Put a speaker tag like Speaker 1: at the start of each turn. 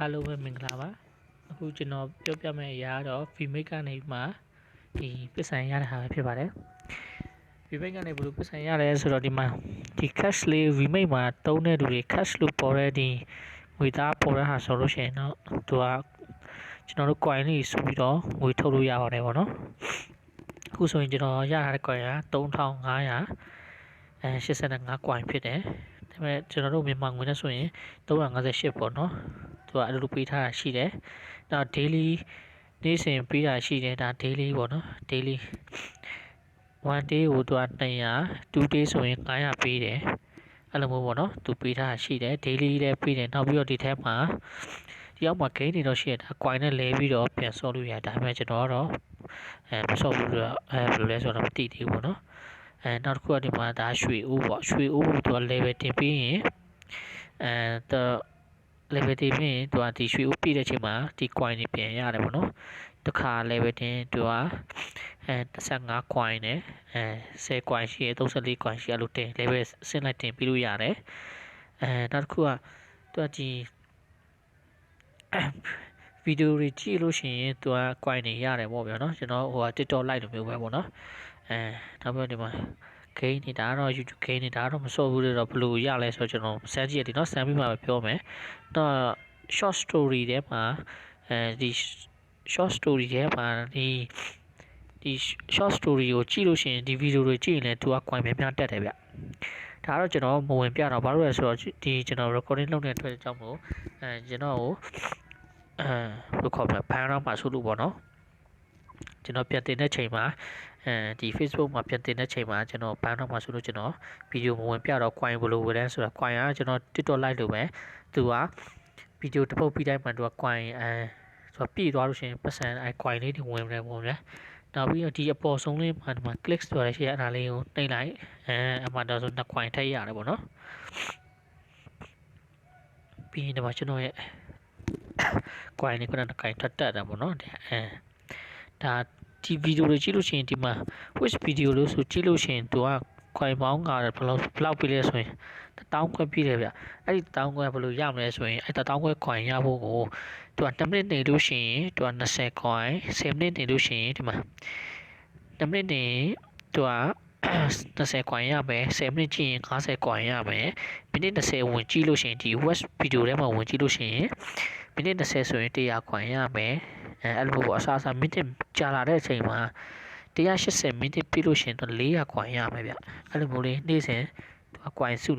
Speaker 1: အားလုံးပဲမင်္ဂလာပါအခုကျွန်တော်ပြောပြမယ့်အရာတော့ VMake ကနေမှဒီပစ္စံရတဲ့ဟာပဲဖြစ်ပါတယ် VMake ကနေဘယ်လိုပစ္စံရလဲဆိုတော့ဒီမှာဒီ cash လေး VMake မှာတုံးတဲ့လူတွေ cash လို့ပေါ်တဲ့ဒီငွေသားပေါ်တဲ့ဟာဆိုလို့ရှိရင်တော့သူကကျွန်တော်တို့ coin လေးစုပြီးတော့ငွေထုတ်လို့ရပါတယ်ပေါ့နော်အခုဆိုရင်ကျွန်တော်ရထားတဲ့ coin က3585 coin ဖြစ်တယ်ဒါပေမဲ့ကျွန်တော်တို့မြန်မာငွေနဲ့ဆိုရင်358ပေါ့နော်သူကအဲ့လိုပေးထားတာရှိတယ်နောက် daily နေ့စဉ်ပေးတာရှိတယ်ဒါ daily ပေါ့နော် daily 1 day ကိုသူက200 2 day ဆိုရင်900ပေးတယ်အဲ့လိုမျိုးပေါ့နော်သူပေးထားတာရှိတယ် daily လည်းပေးတယ်နောက်ပြီးတော့ဒီထဲမှာဒီအောက်မှာ gain တွေတော့ရှိတယ်ဒါ coin နဲ့လဲပြီးတော့ပြန်ဆော့လို့ရတယ်ဒါပေမဲ့ကျွန်တော်ကတော့မဆော့ဘူးဆိုတော့ဘယ်လိုလဲဆိုတော့မသိသေးဘူးပေါ့နော်နောက်တစ်ခုကဒီမှာဒါရွှေအိုးပေါ့ရွှေအိုးကိုသူက level တင်ပြီးရင်level တင်ပြီးရင်သူကဒီရွှေအိုးပြည့်တဲ့အချိန်မှာဒီ coin တွေပြန်ရတယ်ပေါ့နော်တစ်ခါ level တင်သူက25 coin နဲ့10 coin ရှိရ34 coin ရှိရလို့တင် level ဆင့်လိုက်တင်ပြီးလို့ရတယ်နောက်တစ်ခုကသူကဒီဗီဒီယိုတွေကြည့်လို့ရှိရင်သူက coin တွေရတယ်ပေါ့ဗျာနော်ကျွန်တော်ဟို TikTok live လိုမျိုးပဲပေါ့နော်နောက်ပြီးတော့ဒီမှာ gain တွေဒါကတော့ YouTube gain တွေဒါကတော့မစော့ဘူးလို့တော့ဘယ်လိုရလဲဆိုတော့ကျွန်တော်စမ်းကြည့်ရတယ်နော်စမ်းပြီးမှပဲပြောမယ်တော့ short story ထဲမှာဒီ short story ထဲမှာဒီ short story ကိုကြည့်လို့ရှိရင်ဒီဗီဒီယိုတွေကြည့်ရင်လည်းသူက coin များများတက်တယ်ဗျဒါကတော့ကျွန်တော်မဝင်ပြတော့ဘာလို့လဲဆိုတော့ဒီကျွန်တော် recording လုပ်နေတဲ့အတွက်ကြောင့်မို့ကျွန်တော်ကိုဘယ်လိုခေါ်မလဲဖန်တော့မှဆိုလို့ပေါ့နော်ကျွန်တော်ပြန်တင်တဲ့ချိန်မှာဒီ Facebook မှာပြန်တင်တဲ့ချိန်မှာကျွန်တော်ဘန်တော့မှာဆိုလို့ကျွန်တော်ဗီဒီယိုမဝင်ပြတော့ coin ဘယ်လိုဝယ်လဲဆိုတာ coin ကကျွန်တော် TikTok live လိုပဲသူကဗီဒီယိုတစ်ပုတ်ပြီးတိုင်းမှာသူက coin ဆိုတော့ပြည့်သွားလို့ရှိရင်ပတ်စံအဲ coin လေးတွေဝင်တယ်ပေါ့ဗျာနောက်ပြီးတော့ဒီအပေါ်ဆုံးလေးမှာဒီမှာ click ဆိုရရှိရအဲ့ဒါလေးကိုနှိပ်လိုက်အမှတော့ဆို2 coin ထည့်ရတယ်ပေါ့နော်ပြီးရင်ဒီမှာကျွန်တော်ရဲ့ coin လေးကတော့2 coin ထပ်တက်တာပေါ့နော်ဒါဒီဗီဒီယိုတွေကြည့်လို့ရှိရင်ဒီမှာ which video လို့ဆိုကြည့်လို့ရှိရင်သူက coin ပေါင်းကဘယ်လောက်ပြလဲဆိုရင်1000ခွဲပြည့်တယ်ဗျအဲ့ဒီ1000ခွဲဘယ်လိုရမလဲဆိုရင်အဲ့1000ခွဲ coin ရဖို့ကိုသူက2မိနစ်နေလို့ရှိရင်သူက20 coin 10မိနစ်နေလို့ရှိရင်ဒီမှာ2မိနစ်နေသူက20 coin ရမယ်10မိနစ်ကြည့်ရင်50 coin ရမယ်မိနစ်20ဝင်ကြည့်လို့ရှိရင်ဒီ watch video ထဲမှာဝင်ကြည့်လို့ရှိရင်မိနစ်20ဆိုရင်100 coin ရမယ်အဲ့လိုပေါ့အစားမိနစ်ကြာလာတဲ့အချိန်မှာ180မိနစ်ပြည့်လို့ရှိရင်တော့400 coin ရမယ်ဗျအဲ့လိုမျိုးလေးနေ့စဉ်သူက coin စုလို့